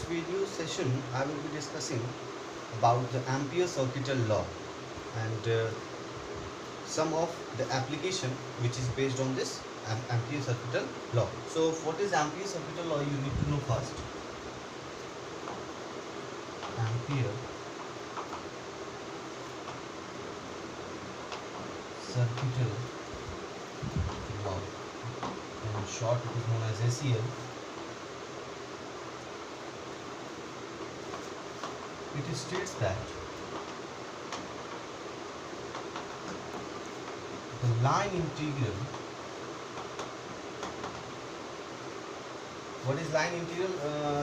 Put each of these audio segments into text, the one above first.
video session I will be discussing about the Ampere circuital law and some of the application which is based on this Ampere circuital law. So what is Ampere circuital law? You need to know first. Ampere circuital law, in short it is known as ACL. It states that the line integral, what is line integral?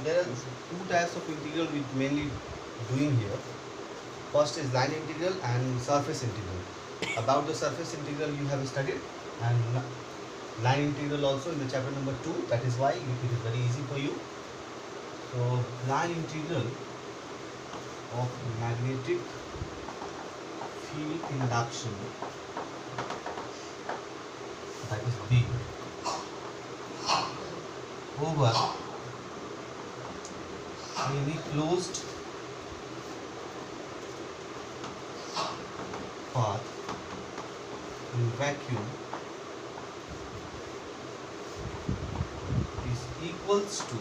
There are two types of integral we mainly doing here. First is line integral and surface integral. About the surface integral you have studied, and line integral also in the chapter number 2. That is why it is very easy for you. So line integral of magnetic field induction, that is B, over any closed path in vacuum is equals to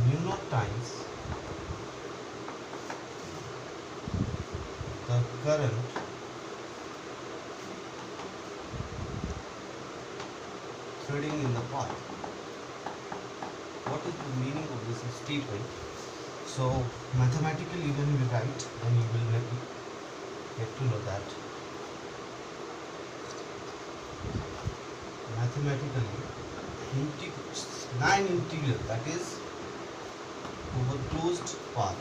mu naught times the current threading in the path. What is the meaning of this statement? So mathematically when we write, then you will get to know that mathematically line integral, that is over closed path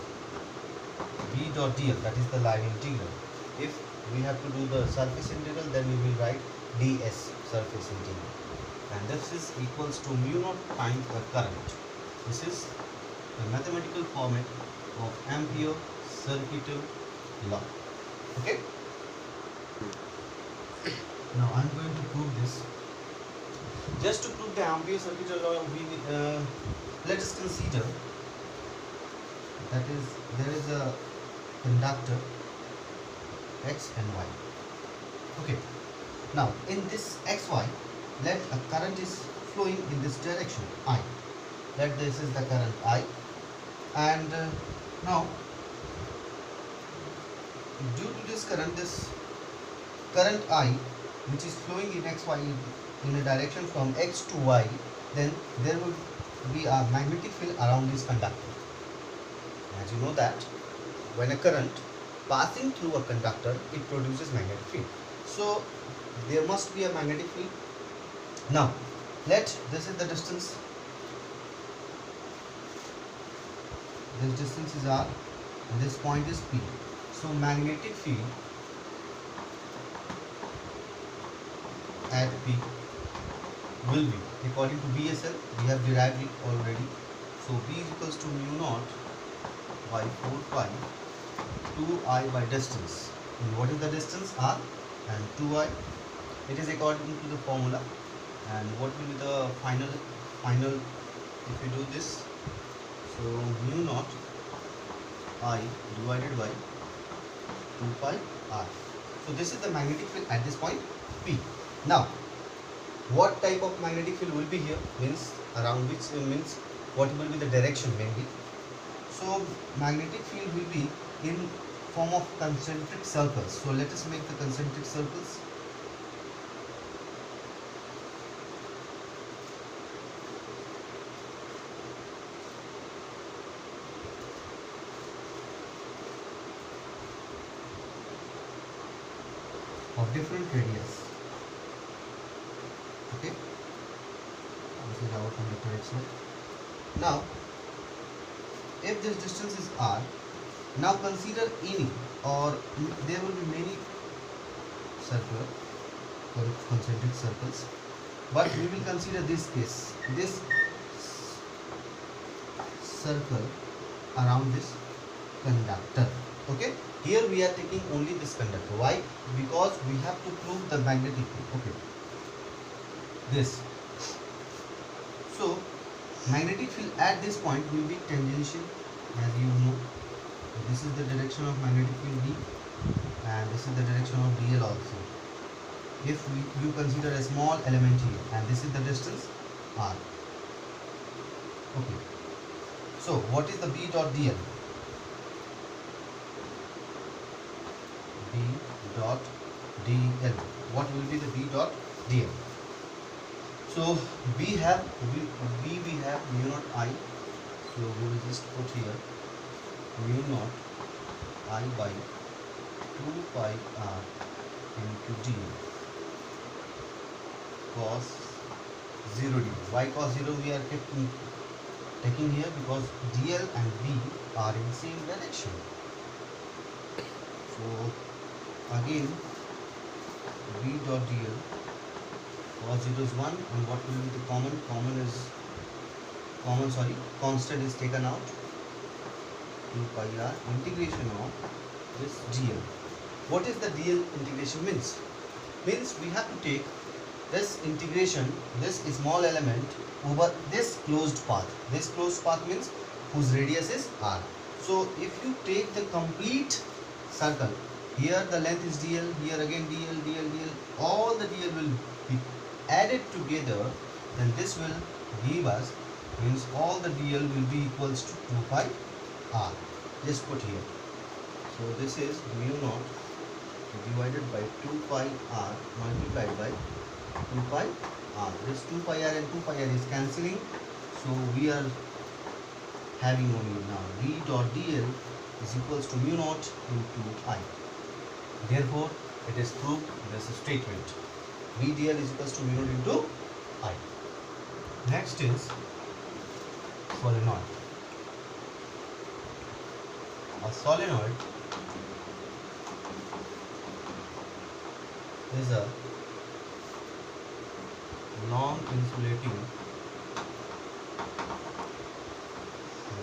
B dot dl, that is the line integral. If we have to do the surface integral, then we will write ds, surface integral, and this is equals to mu naught times the current. This is the mathematical format of Ampere circuital law. Okay. Now I am going to prove this. Just to prove the Ampere circuital law, let us consider that is there is a conductor X and Y. Okay. Now in this XY, let a current is flowing in this direction I. Let this is the current I, and now due to this current I, which is flowing in XY in a direction from X to Y, then there will be a magnetic field around this conductor. As you know that when a current passing through a conductor, it produces magnetic field. So there must be a magnetic field. Now this is the distance. This distance is R and this point is P. So magnetic field at P will be, according to BSL, we have derived it already. So B is equals to mu naught by 4 pi 2I by distance. And what is the distance? R and 2I. It is according to the formula. And what will be the final if you do this? So mu naught I divided by 2 pi R. So this is the magnetic field at this point P. Now what type of magnetic field will be here? Means around which means what will be the direction mainly. So magnetic field will be in form of concentric circles. So let us make the concentric circles. Of different radius. Okay, this is our conductor XY. Now if this distance is R, now consider any, or there will be many circular concentric circles, but we will consider this case, this circle around this conductor. Okay, here we are taking only this conductor. Why? Because we have to prove the magnetic field. Okay, this Magnetic field at this point will be tangential, as you know. This is the direction of magnetic field B, and this is the direction of dl also. If you consider a small element here, and this is the distance r. Okay. So what is the B dot dl? B dot dl. What will be the B dot dl? So we have mu naught I. So we will just put here mu naught I by 2 pi r into d cos 0 d. Why cos 0 we are taking here? Because dl and b are in same direction. So again b dot dl cos 0 is 1, and what will be the constant is taken out, 2 pi r integration of this dl. What is the dl integration means? Means we have to take this integration, this small element over this closed path. This closed path means whose radius is r. So if you take the complete circle, here the length is dl, here again dl, all the dl will be added together, then this will give us, means all the dl will be equals to 2 pi r. Just put here. So this is mu naught divided by 2 pi r multiplied by 2 pi r. This 2 pi r and 2 pi r is cancelling, so we are having only now b dot dl is equals to mu naught into I. Therefore it is proved this statement. B dl is equals to mu naught into I. Next is solenoid. A solenoid is a long insulating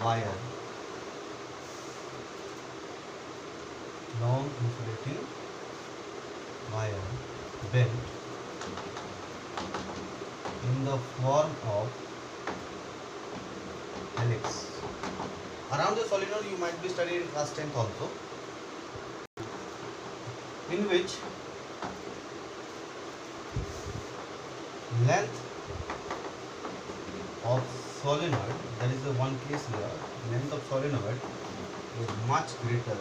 wire, bent in the form of helix. Around the solenoid you might be studied in class 10th also, in which length of solenoid, there is the one case here, length of solenoid is much greater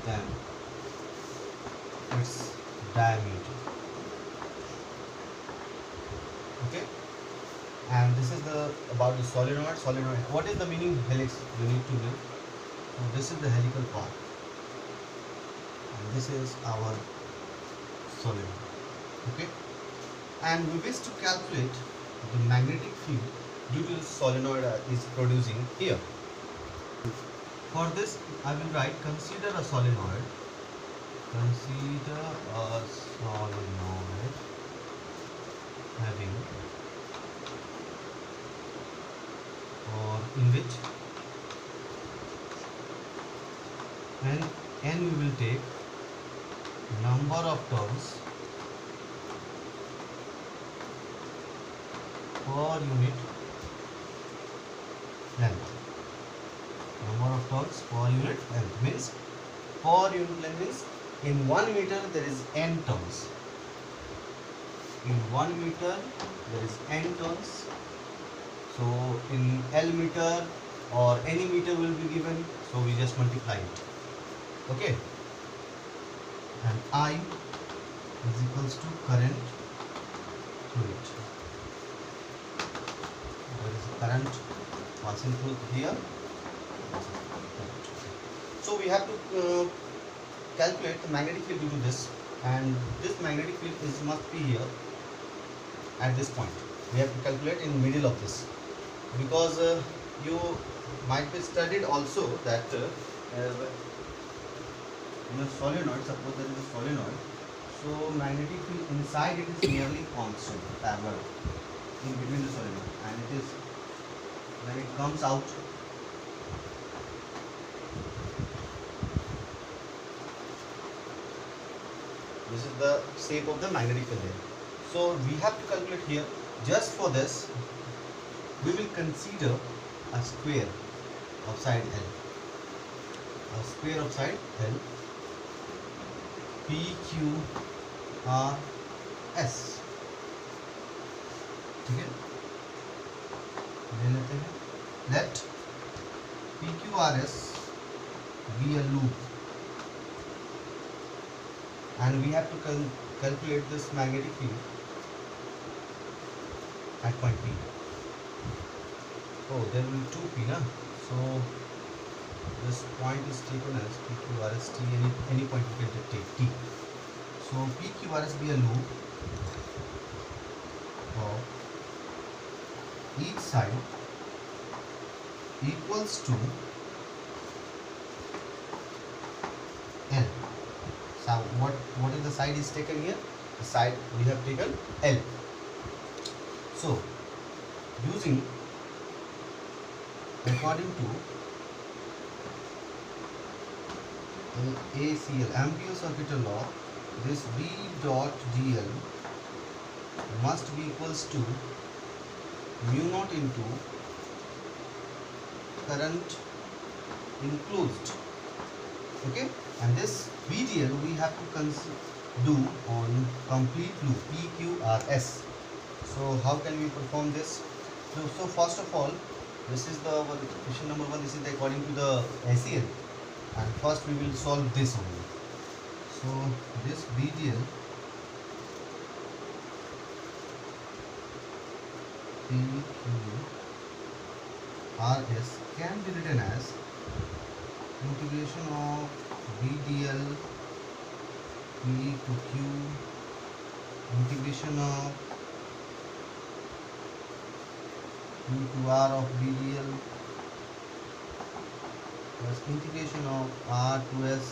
than its diameter. Okay, and this is the about the solenoid. What is the meaning of helix? You need to know. So this is the helical part, and this is our solenoid. Okay, and we wish to calculate the magnetic field due to the solenoid is producing here. For this I will write, consider a solenoid having, or in which n we will take number of turns per unit length. Number of turns per unit length means, per unit length means in 1 meter there is n turns. In 1 meter there is n turns. So in L meter or any meter will be given, so we just multiply it. Okay, and I is equals to current through it. There is a current passing through here. So we have to calculate the magnetic field due to this, and this magnetic field must be here at this point. We have to calculate in middle of this, because you might be studied also that in a solenoid, suppose there is a solenoid, so magnetic field inside it is nearly constant, parallel in between the solenoid, and it is when it comes out, this is the shape of the magnetic field here. So we have to calculate here. Just for this, we will consider a square of side L. A square of side L, PQRS. ठीक है, ले लेते हैं. Let PQRS be a loop, and we have to calculate this magnetic field at point P. Oh, there will be two P, na? So this point is taken as PQRS T. Any point you can take T. So PQRS be a loop of each side equals to L. So what is the side is taken here? The side we have taken L. So using, according to ACL, Ampere circuital law, this B dot dl must be equals to mu naught into current enclosed. Okay, and this VDL we have to do on complete loop PQRS. So how can we perform this? So first of all, this is the question number 1. This is according to the ACL, and first we will solve this only. So this VDL PQRS can be written as integration of VDL P to Q, integration of Q to R of VDL, plus integration of R to S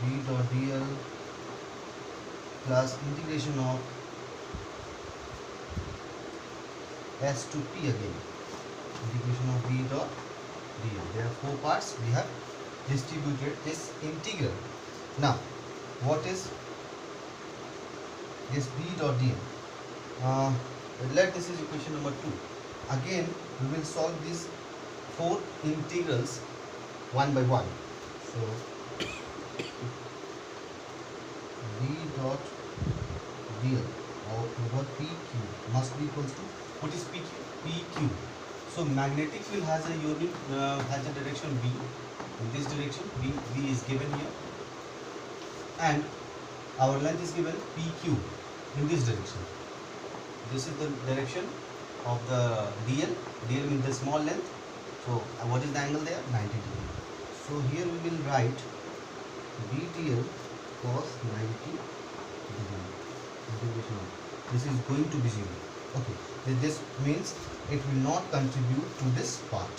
V dot dl, plus integration of S to P again, integration of V dot dl. There are 4 parts. We have distributed this integral. Now what is this B dot dl? Let this is equation number 2. Again we will solve these 4 integrals one by one. So B dot dl over PQ must be equals to, what is PQ? PQ. So magnetic field has a unit, has a direction B. In this direction, B is given here, and our length is given PQ in this direction. This is the direction of the DL. DL means the small length. So what is the angle there? 90 degree. So here we will write BDL cos 90 degree. Integration of this is going to be 0. Okay, this means it will not contribute to this part.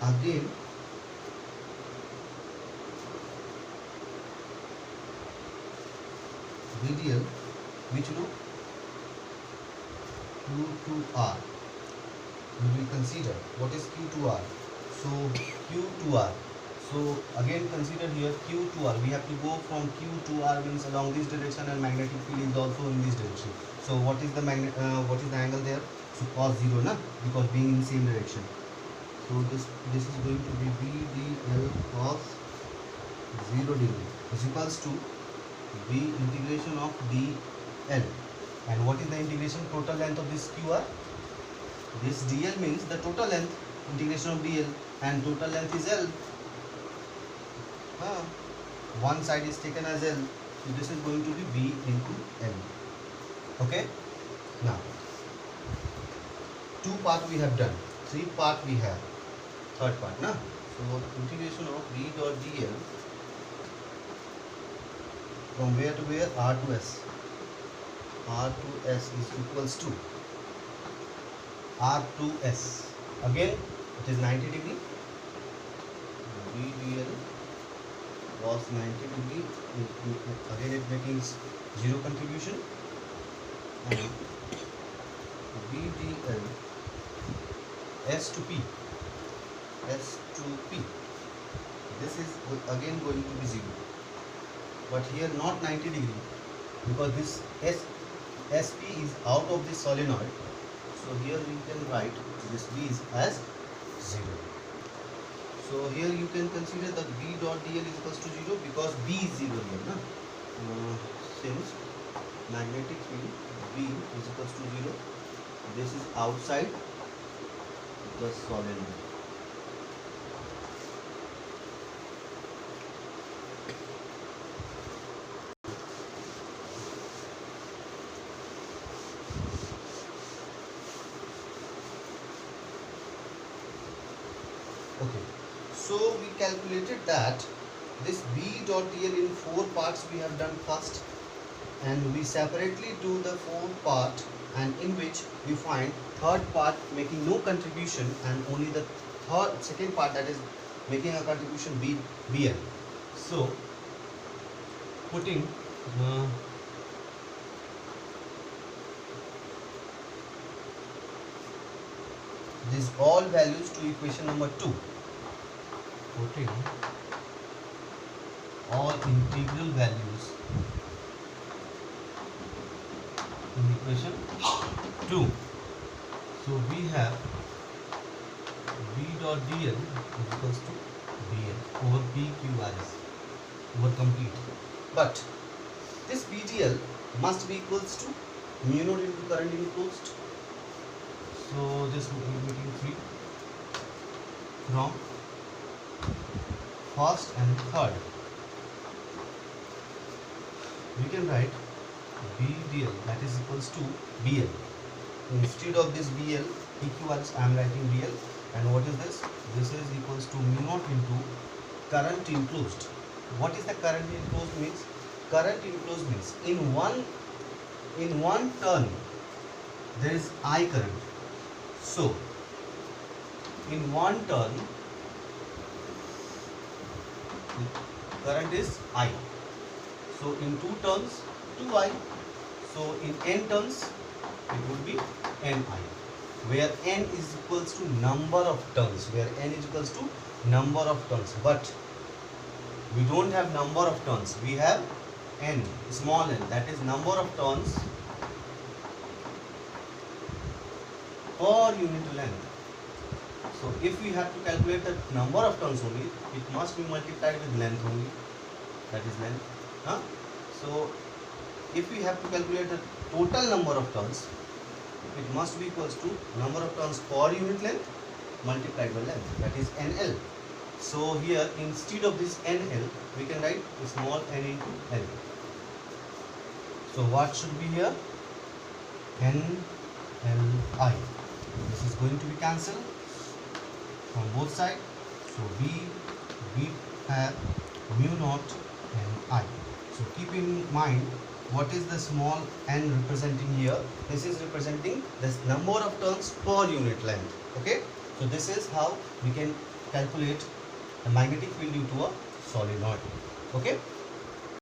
Again, VDL, which loop? Q to R. We will consider what is Q to R. So Q to R. So again consider here Q to R. We have to go from Q to R, means along this direction, and magnetic field is also in this direction. So what is the angle there? So cos 0, na, because being in the same direction. So this is going to be VDL cos 0 degree is equals to V integration of DL. And what is the integration? Total length of this QR. This DL means the total length, integration of DL, and total length is L. One side is taken as L, so this is going to be V into L. Okay. Now 2 part we have done, 3 part we have, 3rd part, na? So integration of V dot dl from where to where? R to S. R to S is equals to R to S. Again it is 90 degree. VDL was 90 degree. Again it making 0 contribution. And VDL S to P. S to P. This is again going to be 0. But here not 90 degree, because this S SP is out of the solenoid, so here we can write this B is as 0. So here you can consider that B dot dl is equals to 0 because B is 0 here, na? Since magnetic field B is equals to 0, this is outside the solenoid. Okay, so we calculated that this B dot dl in 4 parts we have done first, and we separately do the 4th part, and in which we find third part making no contribution and only the second part that is making a contribution BL. So putting these all values to equation number 2, putting all integral values in equation 2. So we have B dot dl is equals to BL over PQRS over complete. But this BDL must be equals to mu naught into current enclosed. So this will be making 3 from first and third. We can write BDL that is equals to BL. Instead of this BL, PQRS I am writing BL, and what is this? This is equals to mu naught into current enclosed. What is the current enclosed means? Current enclosed means in one turn there is I current. So in one turn current is I. So in 2 turns 2I. So in n turns it would be Ni, where n is equals to number of turns, number of turns, but we don't have number of turns, we have n, small n, that is number of turns per unit length. So if we have to calculate the number of turns only, it must be multiplied with length only, that is length. So if we have to calculate the total number of turns, it must be equals to number of turns per unit length multiplied by length, that is NL. So here instead of this NL we can write small n into L. So what should be here? NLI. This is going to be cancelled from both sides. So we have mu naught Ni. So keep in mind, what is the small n representing here? This is representing this number of turns per unit length. Okay, so this is how we can calculate the magnetic field due to a solenoid. Okay.